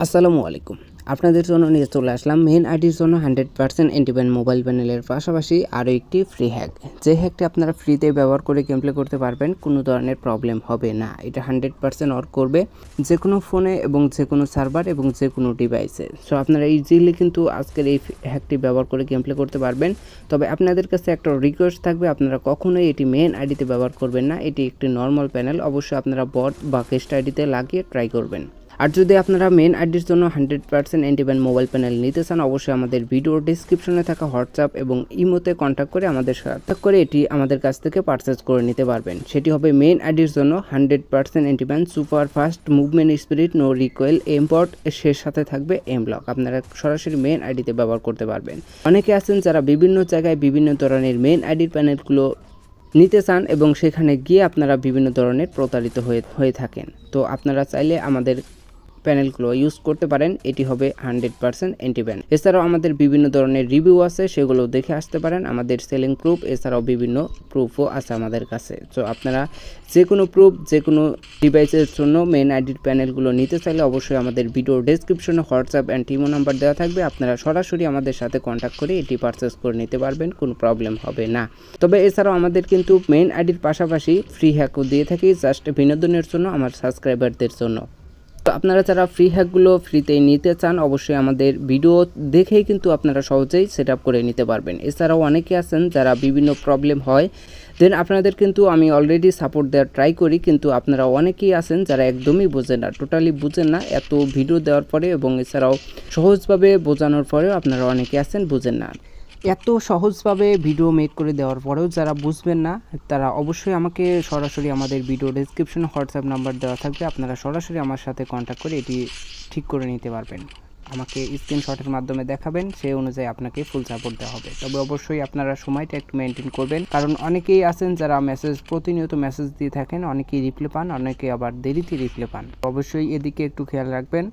আসসালামু আলাইকুম। আপনাদের জন্য নিয়ে চলে আসলাম মেইন আইডির জন্য 100% অ্যান্টিব্যান মোবাইল প্যানেলের পাশাপাশি আরও একটি ফ্রি হ্যাক। যে হ্যাকটি আপনারা ফ্রিতে ব্যবহার করে গেম প্লে করতে পারবেন, কোনো ধরনের প্রবলেম হবে না। এটা 100% ওয়ার্ক করবে যে কোনো ফোনে এবং যে কোনো সার্ভার এবং যে কোনো ডিভাইসে। সো আপনারা ইজিলি কিন্তু আজকের এই হ্যাকটি ব্যবহার করে গেম প্লে করতে পারবেন। তবে আপনাদের কাছে একটা রিকোয়েস্ট থাকবে, আপনারা কখনোই এটি মেইন আইডিতে ব্যবহার করবেন না। এটি একটি নর্মাল প্যানেল, অবশ্যই আপনারা বট বা গেস্ট আইডিতে লাগিয়ে ট্রাই করবেন। আর যদি আপনারা মেন আইডির জন্য 100% অ্যান্টিব্যান মোবাইল প্যানেল নিতে চান, অবশ্যই আমাদের ভিডিও ডিসক্রিপশনে থাকা হোয়াটসঅ্যাপ এবং ইমোতে কন্ট্যাক্ট করে আমাদের সাথে এটি আমাদের কাছ থেকে পারচেজ করে নিতে পারবেন। সেটি হবে মেন আইডির জন্য 100% antiban super fast movement spirit no recoil এমপট, সে সাথে থাকবে এমলক। আপনারা সরাসরি মেন আইডিতে ব্যবহার করতে পারবেন। অনেকে আছেন যারা বিভিন্ন জায়গায় বিভিন্ন ধরনের মেন আইডির প্যানেলগুলো নিতে চান এবং সেখানে গিয়ে আপনারা বিভিন্ন ধরনের প্রতারিত হয়ে থাকেন। তো আপনারা চাইলে আমাদের প্যানেলগুলো ইউজ করতে পারেন। এটি হবে 100% অ্যান্টিব্যান। এছাড়াও আমাদের বিভিন্ন ধরনের রিভিউ আছে, সেগুলো দেখে আসতে পারেন। আমাদের সেলিং প্রুফ এছাড়াও বিভিন্ন প্রুফও আছে আমাদের কাছে। তো আপনারা যে কোনো প্রুফ যে কোনো ডিভাইসের জন্য মেন আইডির প্যানেলগুলো নিতে চাইলে অবশ্যই আমাদের ভিডিও ডেসক্রিপশনে হোয়াটসঅ্যাপ অ্যান্ড ইমো নাম্বার দেওয়া থাকবে। আপনারা সরাসরি আমাদের সাথে কন্ট্যাক্ট করে এটি পারচেস করে নিতে পারবেন, কোনো প্রবলেম হবে না। তবে এছাড়াও আমাদের কিন্তু মেন আইডির পাশাপাশি ফ্রি হ্যাকও দিয়ে থাকি, জাস্ট বিনোদনের জন্য, আমার সাবস্ক্রাইবারদের জন্য। তো আপনারা যারা ফ্রি হ্যাকগুলো ফ্রিতে নিতে চান, অবশ্যই আমাদের ভিডিও দেখেই কিন্তু আপনারা সহজেই সেট আপ করে নিতে পারবেন। এছাড়াও অনেকে আছেন যারা বিভিন্ন প্রবলেম হয়, দেন আপনাদের কিন্তু আমি অলরেডি সাপোর্ট দেওয়ার ট্রাই করি, কিন্তু আপনারা অনেকেই আছেন যারা একদমই বোঝেন না, টোটালি বুঝেন না। এত ভিডিও দেওয়ার পরে এবং এছাড়াও সহজভাবে বোঝানোর পরেও আপনারা অনেকে আছেন বুঝেন না। এত সহজভাবে ভিডিও মেক করে দেওয়ার পরেও যারা বুঝবেন না, তারা অবশ্যই আমাকে সরাসরি আমাদের ভিডিও ডেসক্রিপশনে হোয়াটসঅ্যাপ নাম্বার দেওয়া থাকবে। আপনারা সরাসরি আমার সাথে কন্ট্যাক্ট করে এটি ঠিক করে নিতে পারবেন। আমাকে স্ক্রিনশটের মাধ্যমে দেখাবেন, সেই অনুযায়ী আপনাকে ফুল সাপোর্ট দেওয়া হবে। তবে অবশ্যই আপনারা সময়টা একটু মেনটেন করবেন, কারণ অনেকেই আছেন যারা প্রতিনিয়ত মেসেজ দিয়ে থাকেন, অনেকেই রিপ্লাই পান, অনেকে আবার দেরিতে রিপ্লাই পান। অবশ্যই এদিকে একটু খেয়াল রাখবেন,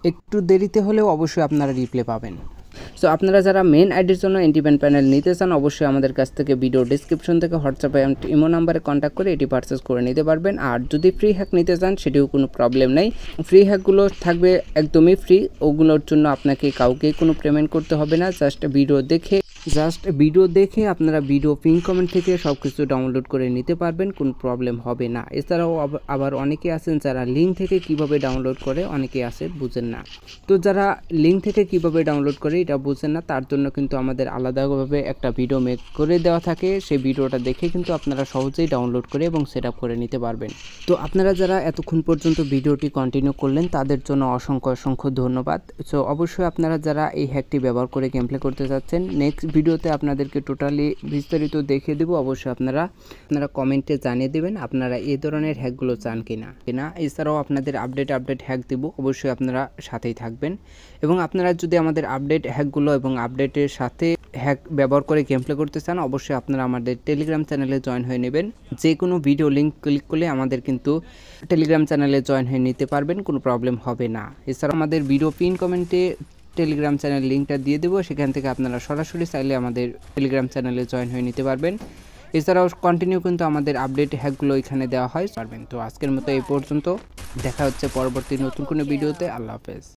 একটু দেরিতে হলেও অবশ্যই আপনারা রিপ্লাই পাবেন। সো আপনারা যারা মেন আইডির জন্য অ্যান্টিব্যান প্যানেল নিতে চান, অবশ্যই আমাদের কাছ থেকে ভিডিও ডিসক্রিপশন থেকে হোয়াটসঅ্যাপ অ্যান্ড ইমো নাম্বারে কন্ট্যাক্ট করে এটি পারচেস করে নিতে পারবেন। আর যদি ফ্রি হ্যাক নিতে চান, সেটিও কোনো প্রবলেম নেই। ফ্রি হ্যাকগুলো থাকবে একদমই ফ্রি, ওগুলোর জন্য আপনাকে কাউকে কোনো পেমেন্ট করতে হবে না। জাস্ট ভিডিও দেখে আপনারা ভিডিও পিন কমেন্ট থেকে সব কিছু ডাউনলোড করে নিতে পারবেন, কোনো প্রবলেম হবে না। এছাড়াও আবার অনেকে আছেন যারা লিঙ্ক থেকে কিভাবে ডাউনলোড করে, অনেকে আছে বুঝেন না। তো যারা লিঙ্ক থেকে কিভাবে ডাউনলোড করে এটা বুঝেন না, তার জন্য কিন্তু আমাদের আলাদাভাবে একটা ভিডিও মেক করে দেওয়া থাকে। সেই ভিডিওটা দেখে কিন্তু আপনারা সহজেই ডাউনলোড করে এবং সেট আপ করে নিতে পারবেন। তো আপনারা যারা এতক্ষণ পর্যন্ত ভিডিওটি কন্টিনিউ করলেন, তাদের জন্য অসংখ্য ধন্যবাদ। সো অবশ্যই আপনারা যারা এই হ্যাকটি ব্যবহার করে গেম প্লে করতে যাচ্ছেন, নেক্সট ভিডিওতে আপনাদেরকে টোটালি বিস্তারিত দেখিয়ে দেবো। অবশ্যই আপনারা কমেন্টে জানিয়ে দেবেন আপনারা এই ধরনের হ্যাকগুলো চান কিনা। এছাড়াও আপনাদের আপডেট হ্যাক দেবো, অবশ্যই আপনারা সাথেই থাকবেন। এবং আপনারা যদি আমাদের আপডেট হ্যাকগুলো এবং আপডেটের সাথে হ্যাক ব্যবহার করে গেম প্লে করতে চান, অবশ্যই আপনারা আমাদের টেলিগ্রাম চ্যানেলে জয়েন হয়ে নেবেন। যে কোনো ভিডিও লিঙ্ক ক্লিক করলে আমাদের কিন্তু টেলিগ্রাম চ্যানেলে জয়েন হয়ে নিতে পারবেন, কোনো প্রবলেম হবে না। এছাড়াও আমাদের ভিডিও পিন কমেন্টে টেলিগ্রাম চ্যানেল লিঙ্কটা দিয়ে দেবো, সেখান থেকে আপনারা সরাসরি চাইলে আমাদের টেলিগ্রাম চ্যানেলে জয়েন হয়ে নিতে পারবেন। এছাড়াও কন্টিনিউ কিন্তু আমাদের আপডেট হ্যাকগুলো এখানে দেওয়া হয় পারবেন। তো আজকের মতো এই পর্যন্ত, দেখা হচ্ছে পরবর্তী নতুন কোনো ভিডিওতে। আল্লাহ হাফেজ।